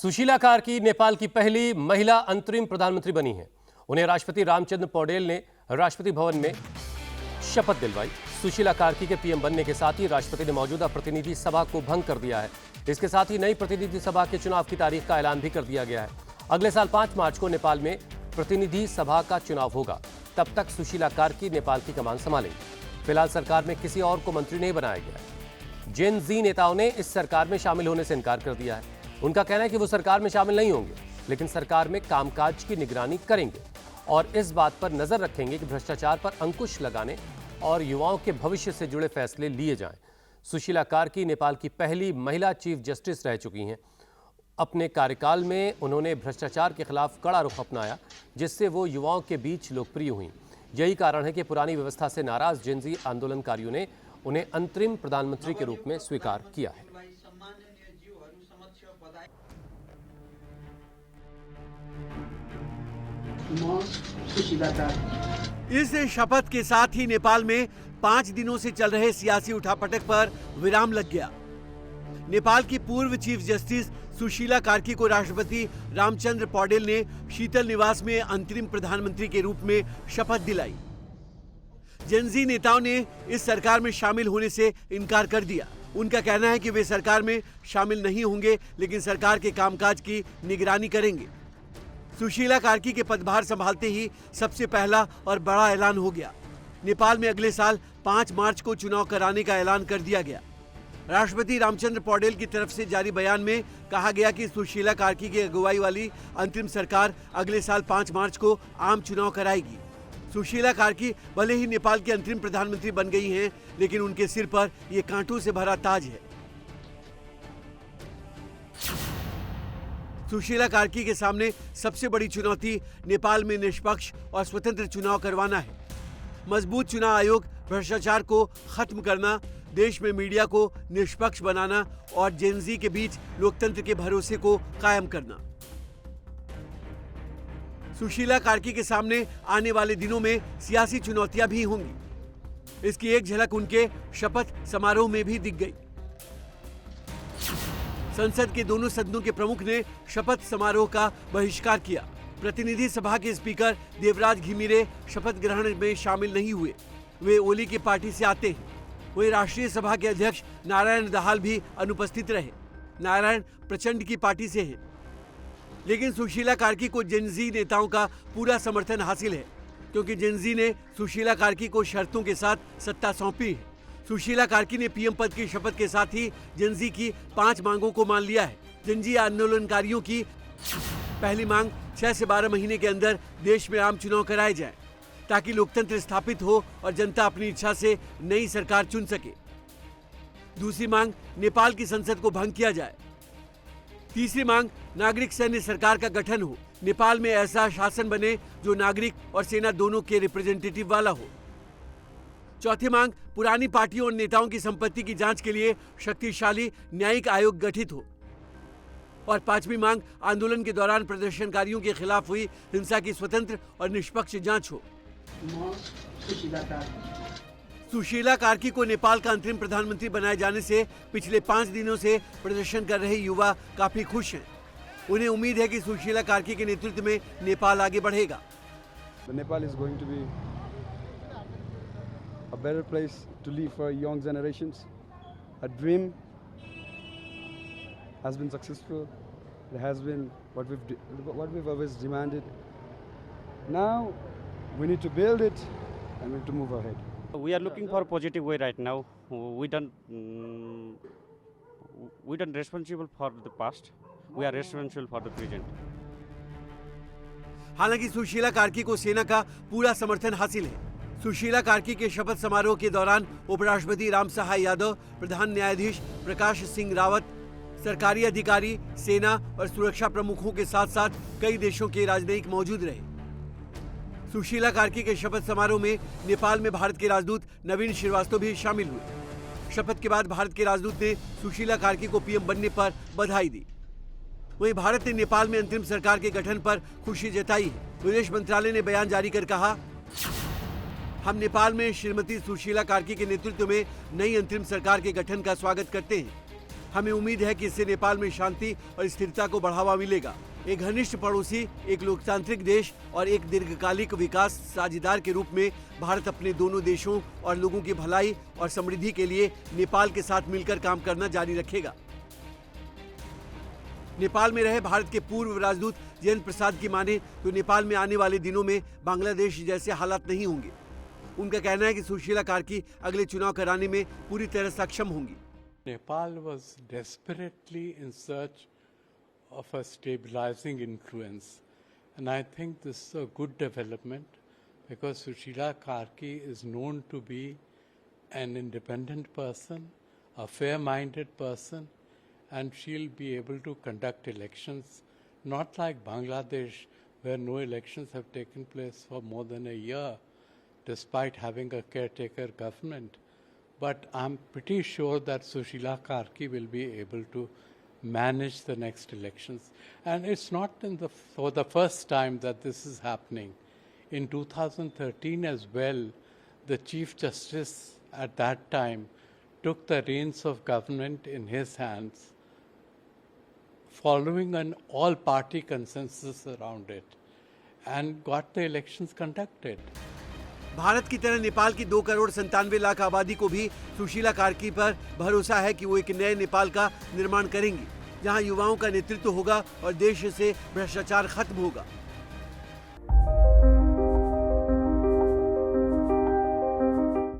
सुशीला कार्की नेपाल की पहली महिला अंतरिम प्रधानमंत्री बनी हैं। उन्हें राष्ट्रपति रामचंद्र पौडेल ने राष्ट्रपति भवन में शपथ दिलवाई। सुशीला कार्की के पीएम बनने के साथ ही राष्ट्रपति ने मौजूदा प्रतिनिधि सभा को भंग कर दिया है। इसके साथ ही नई प्रतिनिधि सभा के चुनाव की तारीख का ऐलान भी कर दिया गया है। अगले साल 5 मार्च को नेपाल में प्रतिनिधि सभा का चुनाव होगा। तब तक सुशीला कार्की नेपाल की कमान संभालेंगी। फिलहाल सरकार में किसी और को मंत्री नहीं बनाया गया है। जेन जी नेताओं ने इस सरकार में शामिल होने से इनकार कर दिया है। उनका कहना है कि वो सरकार में शामिल नहीं होंगे, लेकिन सरकार में कामकाज की निगरानी करेंगे और इस बात पर नजर रखेंगे कि भ्रष्टाचार पर अंकुश लगाने और युवाओं के भविष्य से जुड़े फैसले लिए जाएं। सुशीला कार्की नेपाल की पहली महिला चीफ जस्टिस रह चुकी हैं। अपने कार्यकाल में उन्होंने भ्रष्टाचार के खिलाफ कड़ा रुख अपनाया, जिससे वो युवाओं के बीच लोकप्रिय हुई। यही कारण है कि पुरानी व्यवस्था से नाराज जेनजी आंदोलनकारियों ने उन्हें अंतरिम प्रधानमंत्री के रूप में स्वीकार किया है। इस शपथ के साथ ही नेपाल में 5 दिनों से चल रहे सियासी उठापटक पर विराम लग गया। नेपाल की पूर्व चीफ जस्टिस सुशीला कार्की को राष्ट्रपति रामचंद्र पौडेल ने शीतल निवास में अंतरिम प्रधानमंत्री के रूप में शपथ दिलाई। जेनजी नेताओं ने इस सरकार में शामिल होने से इनकार कर दिया। उनका कहना है कि वे सरकार में शामिल नहीं होंगे, लेकिन सरकार के कामकाज की निगरानी करेंगे। सुशीला कार्की के पदभार संभालते ही सबसे पहला और बड़ा ऐलान हो गया। नेपाल में अगले साल 5 मार्च को चुनाव कराने का ऐलान कर दिया गया। राष्ट्रपति रामचंद्र पौडेल की तरफ से जारी बयान में कहा गया कि सुशीला कार्की की अगुवाई वाली अंतरिम सरकार अगले साल 5 मार्च को आम चुनाव कराएगी। सुशीला कार्की भले ही नेपाल की अंतरिम प्रधानमंत्री बन गई हैं, लेकिन उनके सिर पर यह कांटों से भरा ताज है। सुशीला कार्की के सामने सबसे बड़ी चुनौती नेपाल में निष्पक्ष और स्वतंत्र चुनाव करवाना है। मजबूत चुनाव आयोग, भ्रष्टाचार को खत्म करना, देश में मीडिया को निष्पक्ष बनाना और जेनजी के बीच लोकतंत्र के भरोसे को कायम करना। सुशीला कार्की के सामने आने वाले दिनों में सियासी चुनौतियां भी होंगी। इसकी एक झलक उनके शपथ समारोह में भी दिख गई। संसद के दोनों सदनों के प्रमुख ने शपथ समारोह का बहिष्कार किया। प्रतिनिधि सभा के स्पीकर देवराज घिमिरे शपथ ग्रहण में शामिल नहीं हुए। वे ओली की पार्टी से आते हैं। वहीं राष्ट्रीय सभा के अध्यक्ष नारायण दहाल भी अनुपस्थित रहे। नारायण प्रचंड की पार्टी से हैं। लेकिन सुशीला कार्की को जेनजी नेताओं का पूरा समर्थन हासिल है, क्योंकि जेनजी ने सुशीला कार्की को शर्तों के साथ सत्ता सौंपी है। सुशीला कार्की ने पीएम पद की शपथ के साथ ही जेनजी की 5 मांगों को मान लिया है। जेनजी आंदोलनकारियों की पहली मांग 6 से 12 महीने के अंदर देश में आम चुनाव कराए जाएं, ताकि लोकतंत्र स्थापित हो और जनता अपनी इच्छा से नई सरकार चुन सके। दूसरी मांग, नेपाल की संसद को भंग किया जाए। तीसरी मांग, नागरिक सैन्य सरकार का गठन हो। नेपाल में ऐसा शासन बने जो नागरिक और सेना दोनों के रिप्रेजेंटेटिव वाला हो। चौथी मांग, पुरानी पार्टियों और नेताओं की संपत्ति की जांच के लिए शक्तिशाली न्यायिक आयोग गठित हो। और 5वीं मांग, आंदोलन के दौरान प्रदर्शनकारियों के खिलाफ हुई हिंसा की स्वतंत्र और निष्पक्ष जांच हो। सुशीला कार्की को नेपाल का अंतरिम प्रधानमंत्री बनाए जाने से पिछले 5 दिनों से प्रदर्शन कर रहे युवा काफी खुश हैं। उन्हें उम्मीद है कि सुशीला कार्की के नेतृत्व में नेपाल आगे बढ़ेगा। Nepal is going to be a better place to live for young generations. A dream has been successful. It has been what we've always demanded. Now we need to build it and we need to move ahead. We are looking for a positive way right now. We don't responsible for the past. We are responsible for the present. हालांकि सुशीला कार्की को सेना का पूरा समर्थन हासिल है। सुशीला कार्की के शपथ समारोह के दौरान उपराष्ट्रपति रामसहाय यादव, प्रधान न्यायाधीश प्रकाश सिंह रावत, सरकारी अधिकारी, सेना और सुरक्षा प्रमुखों के साथ साथ कई देशों के राजनयिक मौजूद रहे। सुशीला कार्की के शपथ समारोह में नेपाल में भारत के राजदूत नवीन श्रीवास्तव भी शामिल हुए। शपथ के बाद भारत के राजदूत ने सुशीला कार्की को पीएम बनने पर बधाई दी। वहीं भारत ने नेपाल में अंतरिम सरकार के गठन पर खुशी जताई है। विदेश मंत्रालय ने बयान जारी कर कहा, हम नेपाल में श्रीमती सुशीला कार्की के नेतृत्व में नई अंतरिम सरकार के गठन का स्वागत करते हैं। हमें उम्मीद है कि इससे नेपाल में शांति और स्थिरता को बढ़ावा मिलेगा। एक घनिष्ठ पड़ोसी, एक लोकतांत्रिक देश और एक दीर्घकालिक विकास साझेदार के रूप में भारत अपने दोनों देशों और लोगों की भलाई और समृद्धि के लिए नेपाल के साथ मिलकर काम करना जारी रखेगा। नेपाल में रहे भारत के पूर्व राजदूत जयंत प्रसाद की माने तो नेपाल में आने वाले दिनों में बांग्लादेश जैसे हालात नहीं होंगे। उनका कहना है कि सुशीला कार्की अगले चुनाव कराने में पूरी तरह सक्षम होंगी। Nepal was desperately in search of a stabilizing influence, and I think this is a good development because Sushila Karki is known to be an independent person, a fair-minded person, and she'll be able to conduct elections, not like Bangladesh where no elections have taken place for more than a year despite having a caretaker government. But I'm pretty sure that Sushila Karki will be able to manage the next elections. And it's not for the first time that this is happening. In 2013 as well, the Chief Justice at that time took the reins of government in his hands, following an all-party consensus around it, and got the elections conducted. Bharat की तरह नेपाल की 2,97,00,000 आबादी को भी सुशीला कार्की पर भरोसा है कि वो एक नए नेपाल का निर्माण करेंगी, जहां युवाओं का नेतृत्व होगा और देश से भ्रष्टाचार खत्म होगा।